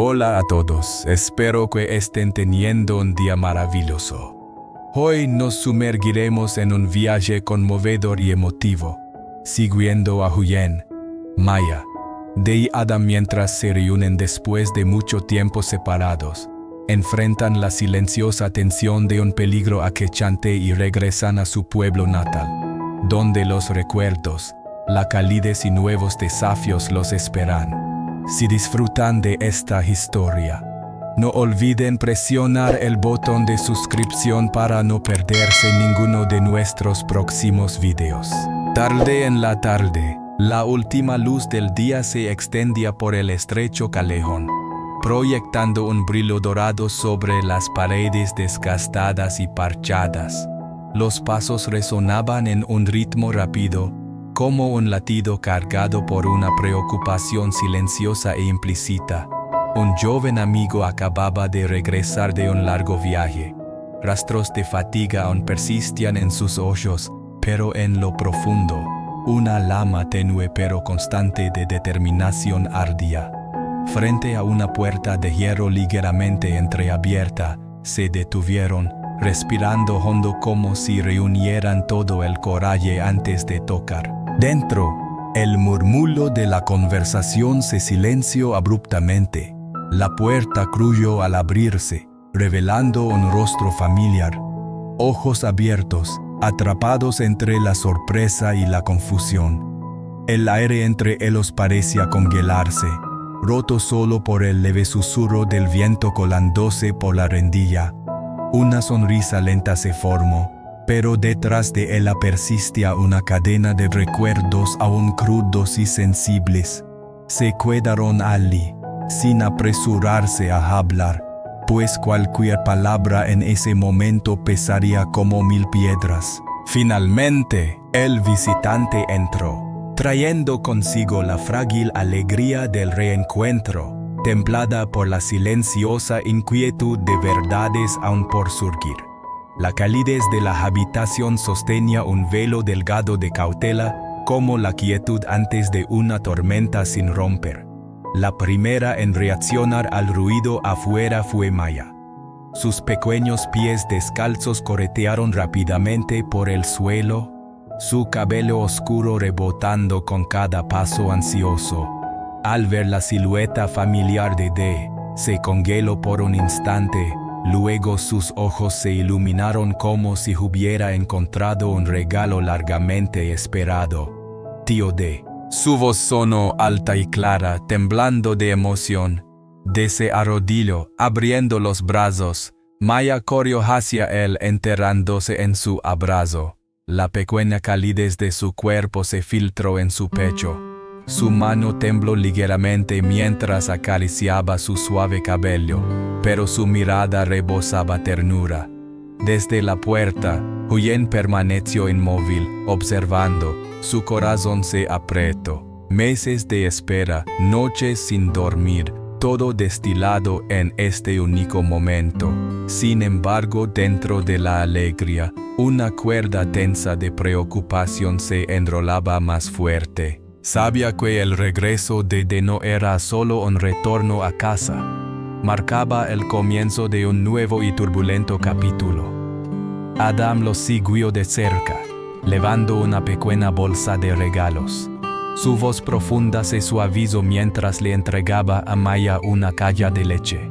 Hola a todos, espero que estén teniendo un día maravilloso. Hoy nos sumergiremos en un viaje conmovedor y emotivo, siguiendo a Huyen, Maya, y Adam mientras se reúnen después de mucho tiempo separados. Enfrentan la silenciosa tensión de un peligro acechante y regresan a su pueblo natal, donde los recuerdos, la calidez y nuevos desafíos los esperan. Si disfrutan de esta historia, no olviden presionar el botón de suscripción para no perderse ninguno de nuestros próximos videos. Tarde en la tarde, la última luz del día se extendía por el estrecho callejón, proyectando un brillo dorado sobre las paredes desgastadas y parchadas. Los pasos resonaban en un ritmo rápido, como un latido cargado por una preocupación silenciosa e implícita. Un joven amigo acababa de regresar de un largo viaje. Rastros de fatiga aún persistían en sus ojos, pero en lo profundo, una llama tenue pero constante de determinación ardía. Frente a una puerta de hierro ligeramente entreabierta, se detuvieron, respirando hondo como si reunieran todo el coraje antes de tocar. Dentro, el murmullo de la conversación se silenció abruptamente. La puerta crujó al abrirse, revelando un rostro familiar. Ojos abiertos, atrapados entre la sorpresa y la confusión. El aire entre ellos parecía congelarse, roto solo por el leve susurro del viento colándose por la rendija. Una sonrisa lenta se formó, pero detrás de ella persistía una cadena de recuerdos aún crudos y sensibles. Se quedaron allí, sin apresurarse a hablar, pues cualquier palabra en ese momento pesaría como 1000 piedras. Finalmente, el visitante entró, trayendo consigo la frágil alegría del reencuentro, templada por la silenciosa inquietud de verdades aún por surgir. La calidez de la habitación sostenía un velo delgado de cautela, como la quietud antes de una tormenta sin romper. La primera en reaccionar al ruido afuera fue Maya. Sus pequeños pies descalzos corretearon rápidamente por el suelo, su cabello oscuro rebotando con cada paso ansioso. Al ver la silueta familiar de Dee, se congeló por un instante. Luego sus ojos se iluminaron como si hubiera encontrado un regalo largamente esperado. Tío Dee. Su voz sonó alta y clara, temblando de emoción. Dee se arrodilló, abriendo los brazos. Maya corrió hacia él, enterrándose en su abrazo. La pequeña calidez de su cuerpo se filtró en su pecho. Su mano tembló ligeramente mientras acariciaba su suave cabello, pero su mirada rebosaba ternura. Desde la puerta, Huyen permaneció inmóvil, observando. Su corazón se apretó. Meses de espera, noches sin dormir, todo destilado en este único momento. Sin embargo, dentro de la alegría, una cuerda tensa de preocupación se enrolaba más fuerte. Sabía que el regreso de Dee no era solo un retorno a casa. Marcaba el comienzo de un nuevo y turbulento capítulo. Adam lo siguió de cerca, llevando una pequeña bolsa de regalos. Su voz profunda se suavizó mientras le entregaba a Maya una caja de leche.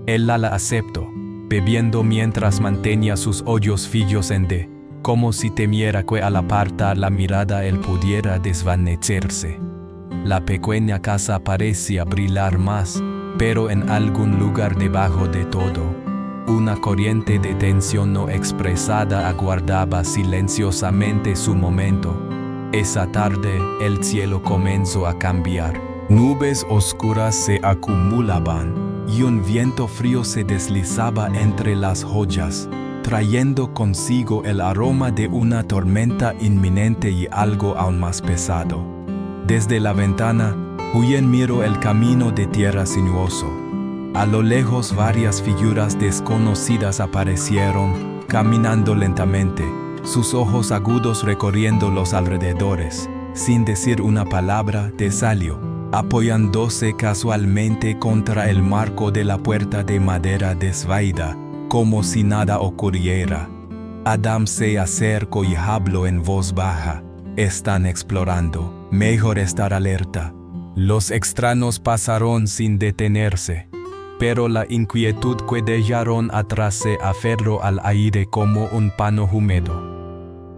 Él la aceptó, bebiendo mientras mantenía sus ojos fijos en Dee, como si temiera que al apartar la mirada él pudiera desvanecerse. La pequeña casa parecía brillar más, pero en algún lugar debajo de todo, una corriente de tensión no expresada aguardaba silenciosamente su momento. Esa tarde, el cielo comenzó a cambiar. Nubes oscuras se acumulaban, y un viento frío se deslizaba entre las hojas, trayendo consigo el aroma de una tormenta inminente y algo aún más pesado. Desde la ventana, Huyen miró el camino de tierra sinuoso. A lo lejos varias figuras desconocidas aparecieron, caminando lentamente, sus ojos agudos recorriendo los alrededores. Sin decir una palabra, Dee salió, apoyándose casualmente contra el marco de la puerta de madera desvaída, como si nada ocurriera. Adam se acercó y habló en voz baja. Están explorando, mejor estar alerta. Los extraños pasaron sin detenerse, pero la inquietud que dejaron atrás se aferró al aire como un pano húmedo.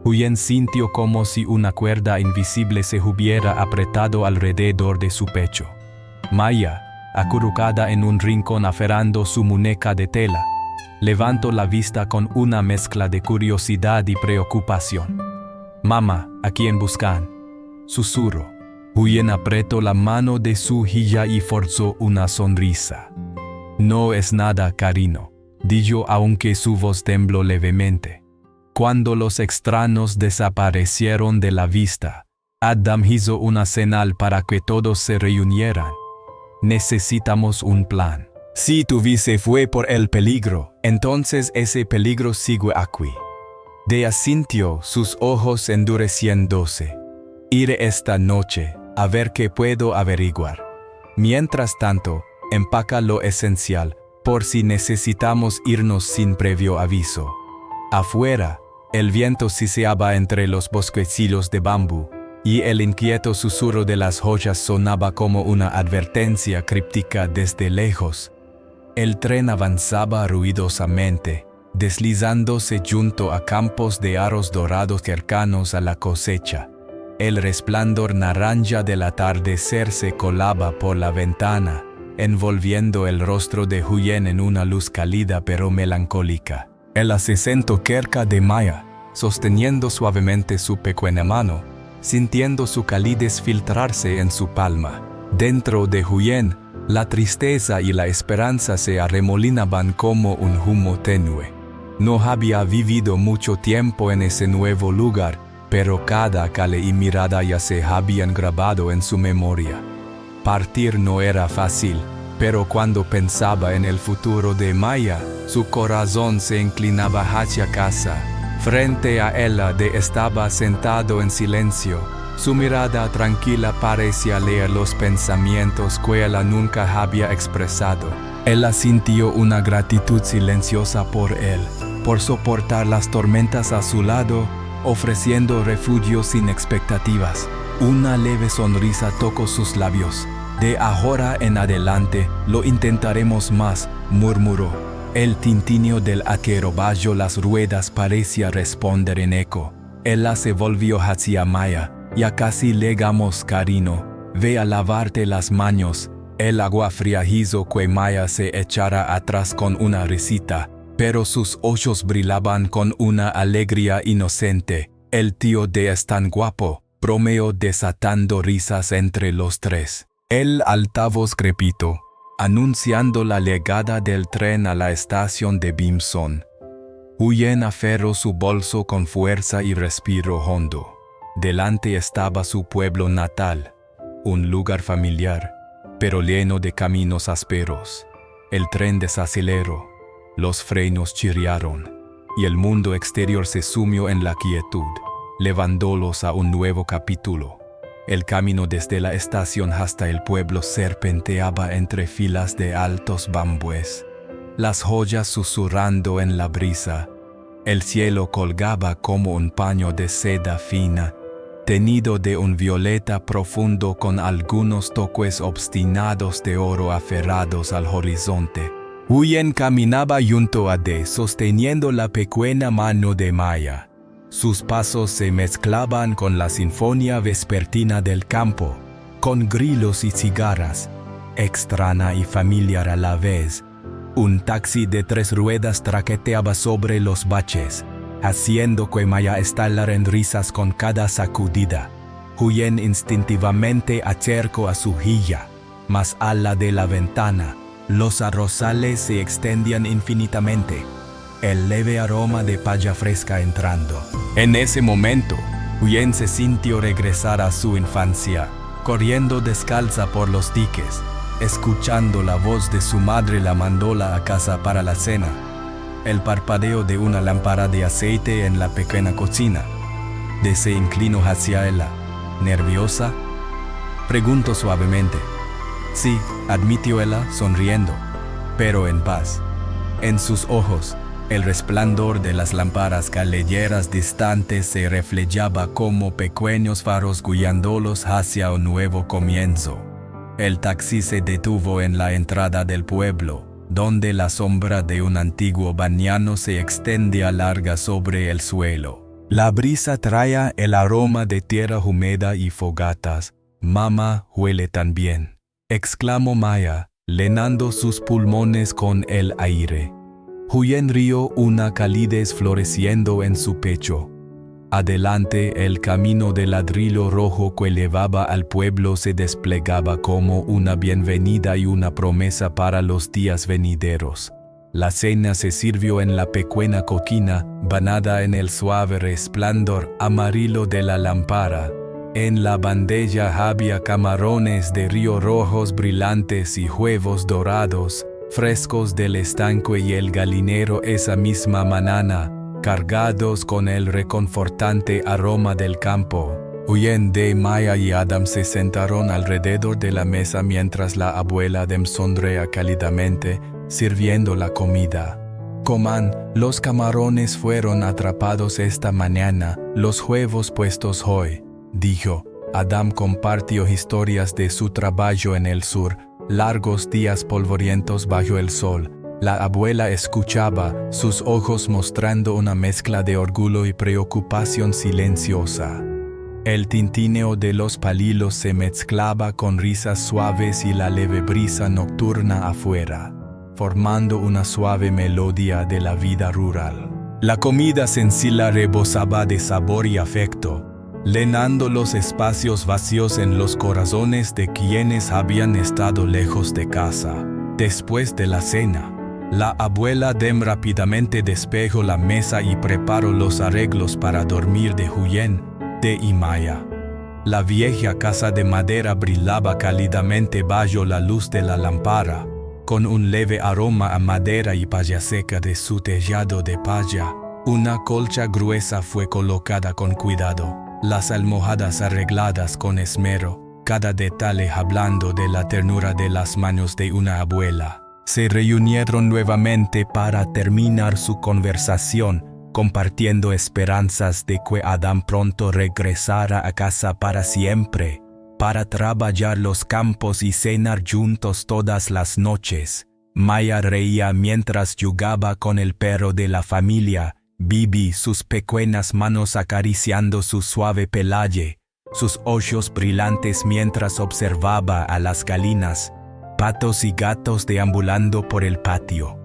Huyen sintió como si una cuerda invisible se hubiera apretado alrededor de su pecho. Maya, acurrucada en un rincón aferrando su muñeca de tela, levantó la vista con una mezcla de curiosidad y preocupación. «Mamá, ¿a quién buscan?», susurró. Huyen apretó la mano de su hija y forzó una sonrisa. «No es nada, cariño», dijo aunque su voz tembló levemente. Cuando los extraños desaparecieron de la vista, Adam hizo una señal para que todos se reunieran. «Necesitamos un plan. Si tu vice fue por el peligro, entonces ese peligro sigue aquí». De asintió, sus ojos endureciéndose. «Iré esta noche a ver qué puedo averiguar. Mientras tanto, empaca lo esencial, por si necesitamos irnos sin previo aviso». Afuera, el viento siseaba entre los bosquecillos de bambú, y el inquieto susurro de las joyas sonaba como una advertencia críptica desde lejos. El tren avanzaba ruidosamente, deslizándose junto a campos de aros dorados cercanos a la cosecha. El resplandor naranja del atardecer se colaba por la ventana, envolviendo el rostro de Huyen en una luz cálida pero melancólica. Él se sentó cerca de Maya, sosteniendo suavemente su pequeña mano, sintiendo su calidez filtrarse en su palma. Dentro de Huyen, la tristeza y la esperanza se arremolinaban como un humo tenue. No había vivido mucho tiempo en ese nuevo lugar, pero cada calle y mirada ya se habían grabado en su memoria. Partir no era fácil, pero cuando pensaba en el futuro de Maya, su corazón se inclinaba hacia casa. Frente a ella estaba sentado en silencio. Su mirada tranquila parecía leer los pensamientos que ella nunca había expresado. Ella sintió una gratitud silenciosa por él, por soportar las tormentas a su lado, ofreciendo refugio sin expectativas. Una leve sonrisa tocó sus labios. «De ahora en adelante lo intentaremos más», murmuró. El tintinio del arquero bajo las ruedas parecía responder en eco. Ella se volvió hacia Maya. «Ya casi llegamos, cariño. Ve a lavarte las manos». El agua fría hizo que Maya se echara atrás con una risita, pero sus ojos brillaban con una alegría inocente. «El tío de es tan guapo», bromeó desatando risas entre los tres. El altavoz crepitó, anunciando la llegada del tren a la estación de Bimson. Huyen aferró su bolso con fuerza y respiró hondo. Delante estaba su pueblo natal, un lugar familiar, pero lleno de caminos ásperos. El tren desaceleró, los frenos chirriaron, y el mundo exterior se sumió en la quietud, llevándolos a un nuevo capítulo. El camino desde la estación hasta el pueblo serpenteaba entre filas de altos bambúes, las joyas susurrando en la brisa. El cielo colgaba como un paño de seda fina, teñido de un violeta profundo con algunos toques obstinados de oro aferrados al horizonte. Huyen caminaba junto a D, sosteniendo la pequeña mano de Maya. Sus pasos se mezclaban con la sinfonía vespertina del campo, con grilos y cigarras, extraña y familiar a la vez. Un taxi de 3 ruedas traqueteaba sobre los baches, haciendo que Maya estallara en risas con cada sacudida. Huyen instintivamente acercó a su hija, más allá de la ventana. Los arrozales se extendían infinitamente, el leve aroma de paya fresca entrando. En ese momento, Huyen se sintió regresar a su infancia, corriendo descalza por los diques, escuchando la voz de su madre lamándola a casa para la cena, el parpadeo de una lámpara de aceite en la pequeña cocina. Se inclinó hacia ella, nerviosa. Preguntó suavemente. Sí, admitió ella sonriendo, pero en paz. En sus ojos, el resplandor de las lámparas callejeras distantes se reflejaba como pequeños faros guiándolos hacia un nuevo comienzo. El taxi se detuvo en la entrada del pueblo, donde la sombra de un antiguo bañano se extendía larga sobre el suelo. La brisa traía el aroma de tierra húmeda y fogatas. «Mamá huele tan bien», exclamó Maya, llenando sus pulmones con el aire. Huyen rió una calidez floreciendo en su pecho. Adelante, el camino de ladrillo rojo que llevaba al pueblo se desplegaba como una bienvenida y una promesa para los días venideros. La cena se sirvió en la pequeña cocina, bañada en el suave resplandor amarillo de la lámpara. En la bandeja había camarones de río rojos brillantes y huevos dorados, frescos del estanque y el galinero esa misma mañana, cargados con el reconfortante aroma del campo. Huyen de Maya y Adam se sentaron alrededor de la mesa mientras la abuela dem sonreía cálidamente, sirviendo la comida. «Coman, los camarones fueron atrapados esta mañana, los huevos puestos hoy», dijo. Adam compartió historias de su trabajo en el sur, largos días polvorientos bajo el sol. La abuela escuchaba, sus ojos mostrando una mezcla de orgullo y preocupación silenciosa. El tintineo de los palillos se mezclaba con risas suaves y la leve brisa nocturna afuera, formando una suave melodía de la vida rural. La comida sencilla rebosaba de sabor y afecto, llenando los espacios vacíos en los corazones de quienes habían estado lejos de casa. Después de la cena, la abuela dem rápidamente despejó la mesa y preparó los arreglos para dormir de Huyen, de y Maya. La vieja casa de madera brillaba cálidamente bajo la luz de la lámpara, con un leve aroma a madera y palla seca de su tejado de palla. Una colcha gruesa fue colocada con cuidado, las almohadas arregladas con esmero, cada detalle hablando de la ternura de las manos de una abuela. Se reunieron nuevamente para terminar su conversación, compartiendo esperanzas de que Adam pronto regresara a casa para siempre, para trabajar los campos y cenar juntos todas las noches. Maya reía mientras jugaba con el perro de la familia, Bibi, sus pequeñas manos acariciando su suave pelaje, sus ojos brillantes mientras observaba a las galinas, patos y gatos deambulando por el patio.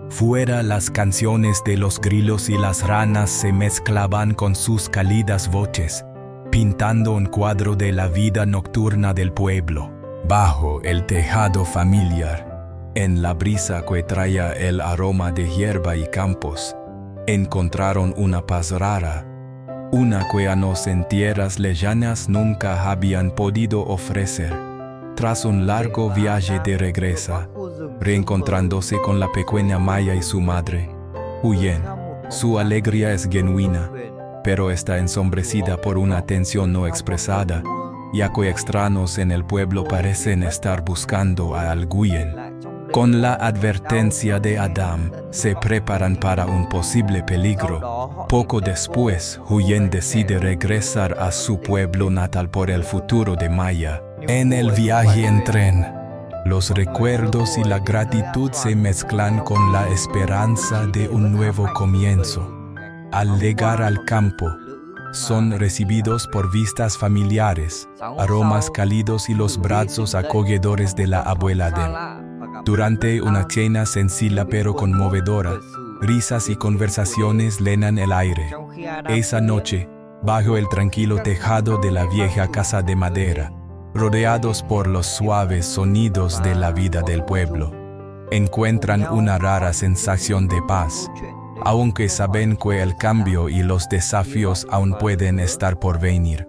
Fuera, las canciones de los grillos y las ranas se mezclaban con sus cálidas voces, pintando un cuadro de la vida nocturna del pueblo. Bajo el tejado familiar, en la brisa que traía el aroma de hierba y campos, encontraron una paz rara, una que a los en tierras lejanas nunca habían podido ofrecer. Tras un largo viaje de regreso, reencontrándose con la pequeña Maya y su madre, Huyen, su alegría es genuina, pero está ensombrecida por una tensión no expresada, ya que extraños en el pueblo parecen estar buscando a alguien. Con la advertencia de Adam, se preparan para un posible peligro. Poco después, Huyen decide regresar a su pueblo natal por el futuro de Maya. En el viaje en tren, los recuerdos y la gratitud se mezclan con la esperanza de un nuevo comienzo. Al llegar al campo, son recibidos por vistas familiares, aromas cálidos y los brazos acogedores de la abuela Dem. Durante una cena sencilla pero conmovedora, risas y conversaciones llenan el aire. Esa noche, bajo el tranquilo tejado de la vieja casa de madera, rodeados por los suaves sonidos de la vida del pueblo, encuentran una rara sensación de paz, aunque saben que el cambio y los desafíos aún pueden estar por venir.